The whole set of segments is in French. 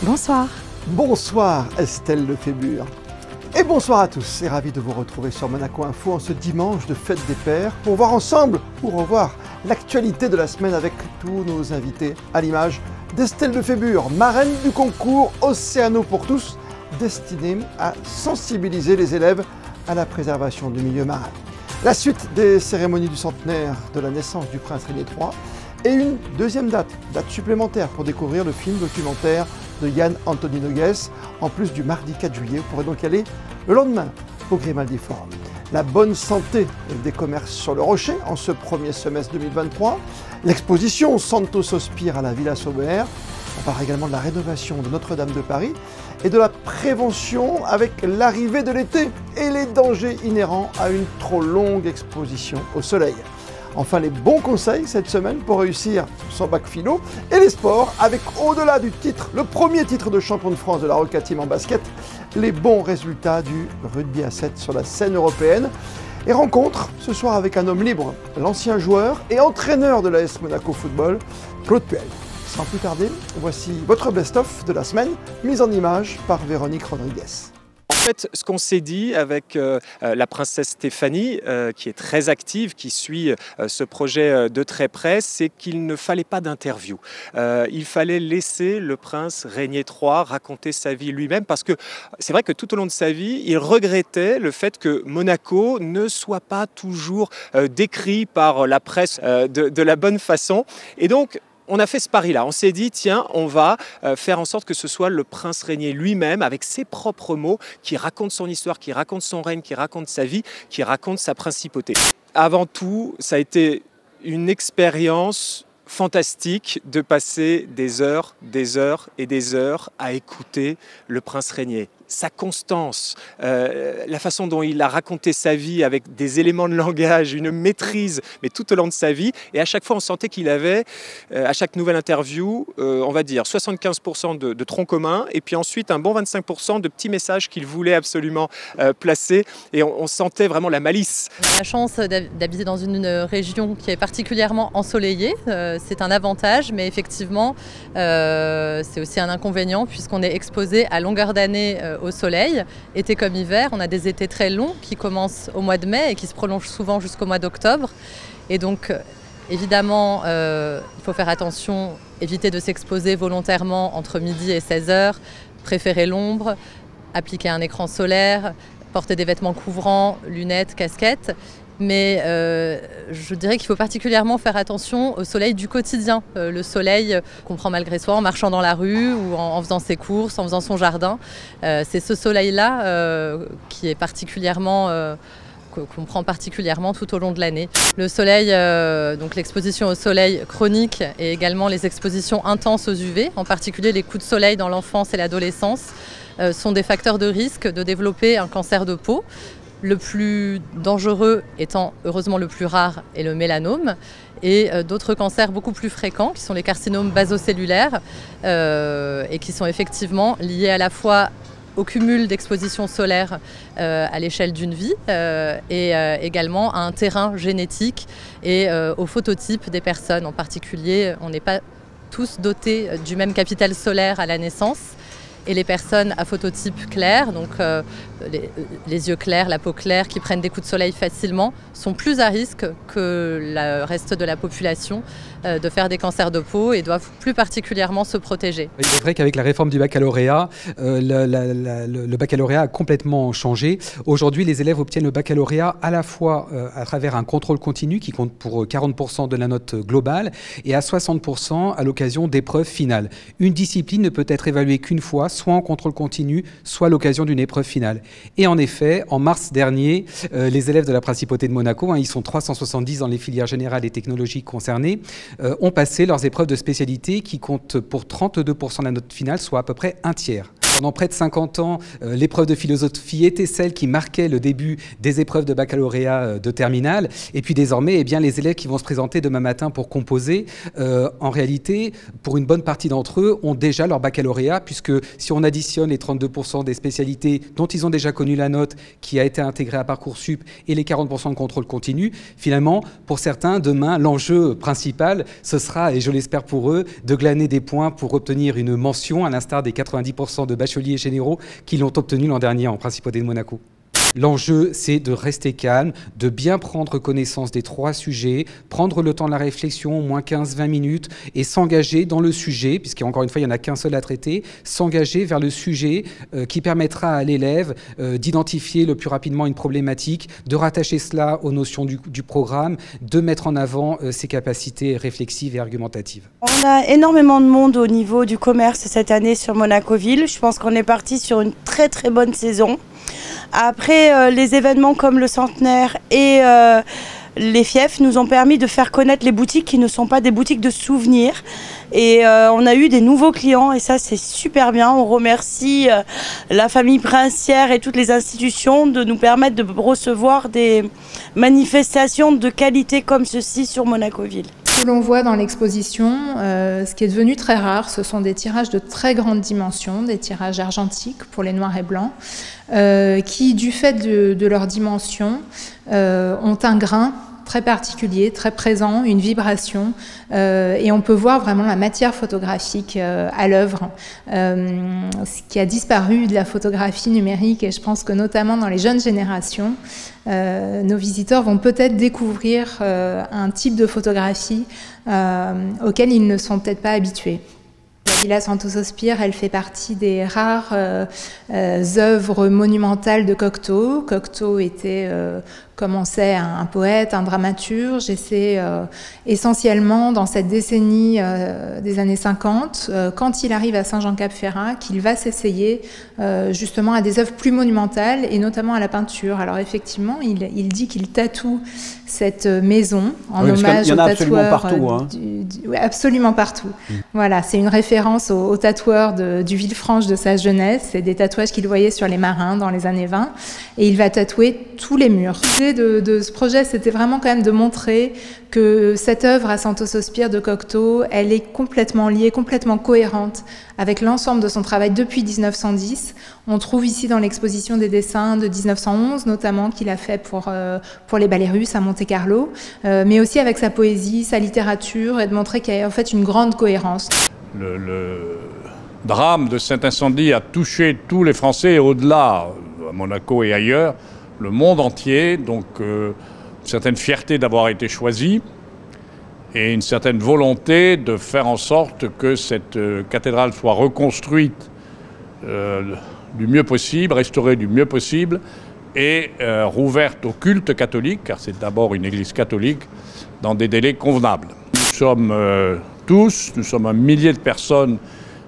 Bonsoir. Bonsoir Estelle Lefébure. Et bonsoir à tous, et ravi de vous retrouver sur Monaco Info en ce dimanche de fête des pères pour voir ensemble ou revoir l'actualité de la semaine avec tous nos invités à l'image d'Estelle Lefébure, marraine du concours Océano pour tous, destiné à sensibiliser les élèves à la préservation du milieu marin. La suite des cérémonies du centenaire de la naissance du prince Régnier III et une deuxième date supplémentaire pour découvrir le film documentaire de Yann Anthony Nogues, en plus du mardi 4 juillet. Vous pourrez donc y aller le lendemain au Grimaldi Forum. La bonne santé des commerces sur le Rocher en ce premier semestre 2023. L'exposition Santo Sospire à la Villa Saubert. On parle également de la rénovation de Notre-Dame de Paris et de la prévention avec l'arrivée de l'été et les dangers inhérents à une trop longue exposition au soleil. Enfin, les bons conseils cette semaine pour réussir son bac philo et les sports avec, au-delà du titre, le premier titre de champion de France de la Roca Team en basket, les bons résultats du rugby à 7 sur la scène européenne. Et rencontre ce soir avec un homme libre, l'ancien joueur et entraîneur de l'AS Monaco Football, Claude Puel. Sans plus tarder, voici votre best-of de la semaine, mise en image par Véronique Rodriguez. En fait, ce qu'on s'est dit avec la princesse Stéphanie, qui est très active, qui suit ce projet de très près, c'est qu'il ne fallait pas d'interview. Il fallait laisser le prince Régnier III raconter sa vie lui-même, parce que c'est vrai que tout au long de sa vie, il regrettait le fait que Monaco ne soit pas toujours décrit par la presse de la bonne façon. Et donc, on a fait ce pari-là. On s'est dit, tiens, on va faire en sorte que ce soit le prince Régnier lui-même, avec ses propres mots, qui raconte son histoire, qui raconte son règne, qui raconte sa vie, qui raconte sa principauté. Avant tout, ça a été une expérience fantastique de passer des heures et des heures à écouter le prince Régnier. Sa constance, la façon dont il a raconté sa vie avec des éléments de langage, une maîtrise, mais tout au long de sa vie. Et à chaque fois, on sentait qu'il avait, à chaque nouvelle interview, on va dire 75% de tronc commun, et puis ensuite un bon 25% de petits messages qu'il voulait absolument placer. Et on sentait vraiment la malice. On a la chance d'habiter dans une région qui est particulièrement ensoleillée. C'est un avantage, mais effectivement, c'est aussi un inconvénient puisqu'on est exposé à longueur d'année au soleil, été comme hiver. On a des étés très longs qui commencent au mois de mai et qui se prolongent souvent jusqu'au mois d'octobre. Et donc, évidemment, il faut faire attention, éviter de s'exposer volontairement entre midi et 16 heures, préférer l'ombre, appliquer un écran solaire, porter des vêtements couvrants, lunettes, casquettes. Mais je dirais qu'il faut particulièrement faire attention au soleil du quotidien. Le soleil qu'on prend malgré soi en marchant dans la rue ou en faisant ses courses, en faisant son jardin. C'est ce soleil-là qui est particulièrement qu'on prend particulièrement tout au long de l'année. Le soleil, donc l'exposition au soleil chronique et également les expositions intenses aux UV, en particulier les coups de soleil dans l'enfance et l'adolescence, sont des facteurs de risque de développer un cancer de peau. Le plus dangereux étant heureusement le plus rare est le mélanome et d'autres cancers beaucoup plus fréquents qui sont les carcinomes basocellulaires et qui sont effectivement liés à la fois au cumul d'expositions solaires à l'échelle d'une vie et également à un terrain génétique et au phototype des personnes. En particulier, on n'est pas tous dotés du même capital solaire à la naissance. Et les personnes à phototype clair, donc les yeux clairs, la peau claire, qui prennent des coups de soleil facilement, sont plus à risque que le reste de la population de faire des cancers de peau et doivent plus particulièrement se protéger. Il est vrai qu'avec la réforme du baccalauréat, le baccalauréat a complètement changé. Aujourd'hui, les élèves obtiennent le baccalauréat à la fois à travers un contrôle continu qui compte pour 40% de la note globale et à 60% à l'occasion d'épreuves finales. Une discipline ne peut être évaluée qu'une fois, soit en contrôle continu, soit à l'occasion d'une épreuve finale. Et en effet, en mars dernier, les élèves de la Principauté de Monaco, ils sont 370 dans les filières générales et technologiques concernées, ont passé leurs épreuves de spécialité qui comptent pour 32% de la note finale, soit à peu près un tiers. Pendant près de 50 ans, l'épreuve de philosophie était celle qui marquait le début des épreuves de baccalauréat de terminale. Et puis désormais, eh bien, les élèves qui vont se présenter demain matin pour composer, en réalité, pour une bonne partie d'entre eux, ont déjà leur baccalauréat, puisque si on additionne les 32% des spécialités dont ils ont déjà connu la note, qui a été intégrée à Parcoursup, et les 40% de contrôle continu, finalement, pour certains, demain, l'enjeu principal, ce sera, et je l'espère pour eux, de glaner des points pour obtenir une mention, à l'instar des 90% de bacheliers généraux qui l'ont obtenu l'an dernier en Principauté de Monaco. L'enjeu, c'est de rester calme, de bien prendre connaissance des 3 sujets, prendre le temps de la réflexion, au moins 15-20 minutes, et s'engager dans le sujet, puisqu'encore une fois, il n'y en a qu'un seul à traiter, s'engager vers le sujet qui permettra à l'élève d'identifier le plus rapidement une problématique, de rattacher cela aux notions du programme, de mettre en avant ses capacités réflexives et argumentatives. On a énormément de monde au niveau du commerce cette année sur Monaco-Ville. Je pense qu'on est parti sur une très très bonne saison. Après, les événements comme le centenaire et les fiefs nous ont permis de faire connaître les boutiques qui ne sont pas des boutiques de souvenirs. Et on a eu des nouveaux clients et ça c'est super bien. On remercie la famille princière et toutes les institutions de nous permettre de recevoir des manifestations de qualité comme ceci sur Monaco-Ville. Ce que l'on voit dans l'exposition, ce qui est devenu très rare, ce sont des tirages de très grande dimension, des tirages argentiques pour les noirs et blancs, qui, du fait de leur dimension, ont un grain très particulier, très présent, une vibration, et on peut voir vraiment la matière photographique à l'œuvre, ce qui a disparu de la photographie numérique, et je pense que notamment dans les jeunes générations, nos visiteurs vont peut-être découvrir un type de photographie auquel ils ne sont peut-être pas habitués. La Villa Santo Sospir, elle fait partie des rares œuvres monumentales de Cocteau. Cocteau était, comme on sait, un poète, un dramaturge, et c'est essentiellement dans cette décennie des années 50, quand il arrive à Saint-Jean-Cap-Ferrat, qu'il va s'essayer justement à des œuvres plus monumentales, et notamment à la peinture. Alors effectivement, il dit qu'il tatoue cette maison en hommage au tatoueur. Absolument partout. Hein. Absolument partout. Voilà, c'est une référence au tatoueur du Villefranche de sa jeunesse. C'est des tatouages qu'il voyait sur les marins dans les années 20. Et il va tatouer tous les murs. L'idée de ce projet, c'était vraiment quand même de montrer que cette œuvre à Santo Sospir de Cocteau, elle est complètement liée, complètement cohérente avec l'ensemble de son travail depuis 1910. On trouve ici dans l'exposition des dessins de 1911, notamment qu'il a fait pour les ballets russes à Monte-Carlo, mais aussi avec sa poésie, sa littérature, et de montrer qu'il y a en fait une grande cohérence. Le drame de cet incendie a touché tous les Français et au-delà, à Monaco et ailleurs, le monde entier, donc une certaine fierté d'avoir été choisi et une certaine volonté de faire en sorte que cette cathédrale soit reconstruite du mieux possible, restaurée du mieux possible et rouverte au culte catholique, car c'est d'abord une église catholique, dans des délais convenables. Nous sommes nous sommes un millier de personnes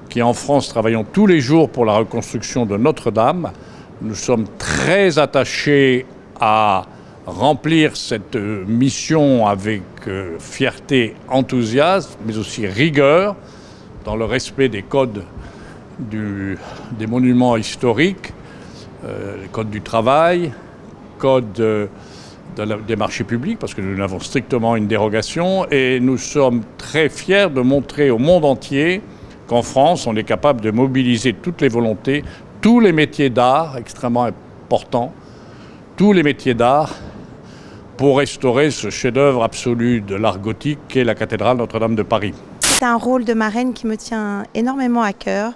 qui en France travaillons tous les jours pour la reconstruction de Notre-Dame. Nous sommes très attachés à remplir cette mission avec fierté, enthousiasme, mais aussi rigueur, dans le respect des codes des monuments historiques, les codes du travail, codes des marchés publics, parce que nous n'avons strictement une dérogation, et nous sommes très fiers de montrer au monde entier qu'en France, on est capable de mobiliser toutes les volontés, tous les métiers d'art, extrêmement importants, tous les métiers d'art, pour restaurer ce chef-d'œuvre absolu de l'art gothique qu'est la cathédrale Notre-Dame de Paris. C'est un rôle de marraine qui me tient énormément à cœur.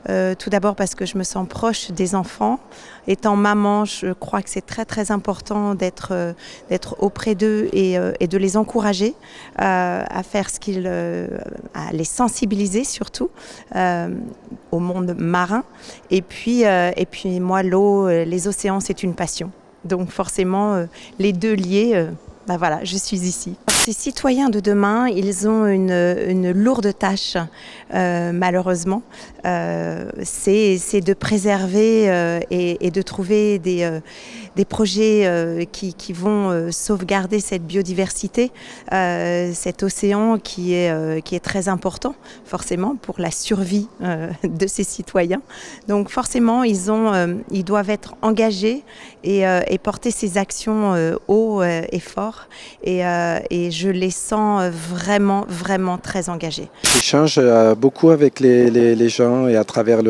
Tout d'abord parce que je me sens proche des enfants. Étant maman, je crois que c'est très très important d'être auprès d'eux et de les encourager à faire ce qu'ils, à les sensibiliser surtout au monde marin. Et puis moi, l'eau, les océans, c'est une passion. Donc forcément, les deux liés, ben voilà, je suis ici. Ces citoyens de demain, ils ont une lourde tâche, malheureusement. C'est de préserver et de trouver des projets qui vont sauvegarder cette biodiversité, cet océan qui est très important, forcément, pour la survie de ces citoyens. Donc forcément, ils doivent être engagés et porter ces actions haut et fort. Et je les sens vraiment, vraiment très engagés. J'échange beaucoup avec les gens et à travers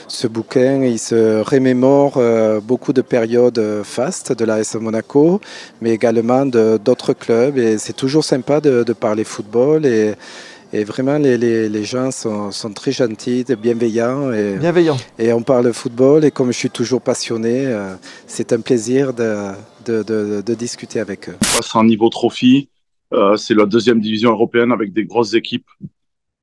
ce bouquin, ils se remémorent beaucoup de périodes fastes de l'AS Monaco, mais également d'autres clubs. Et c'est toujours sympa de parler football. Et vraiment, les gens sont très gentils, bienveillants. Et on parle football. Et comme je suis toujours passionné, c'est un plaisir de discuter avec eux. C'est un niveau trophy. C'est la 2e division européenne avec des grosses équipes.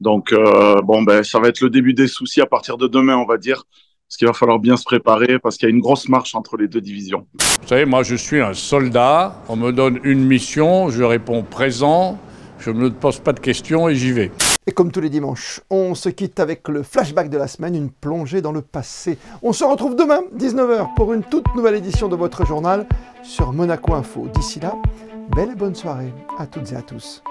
Donc, ça va être le début des soucis à partir de demain, on va dire. Parce qu'il va falloir bien se préparer parce qu'il y a une grosse marche entre les 2 divisions. Vous savez, moi, je suis un soldat. On me donne une mission, je réponds présent. Je ne me pose pas de questions et j'y vais. Et comme tous les dimanches, on se quitte avec le flashback de la semaine, une plongée dans le passé. On se retrouve demain, 19 h, pour une toute nouvelle édition de votre journal sur Monaco Info. D'ici là, belle et bonne soirée à toutes et à tous.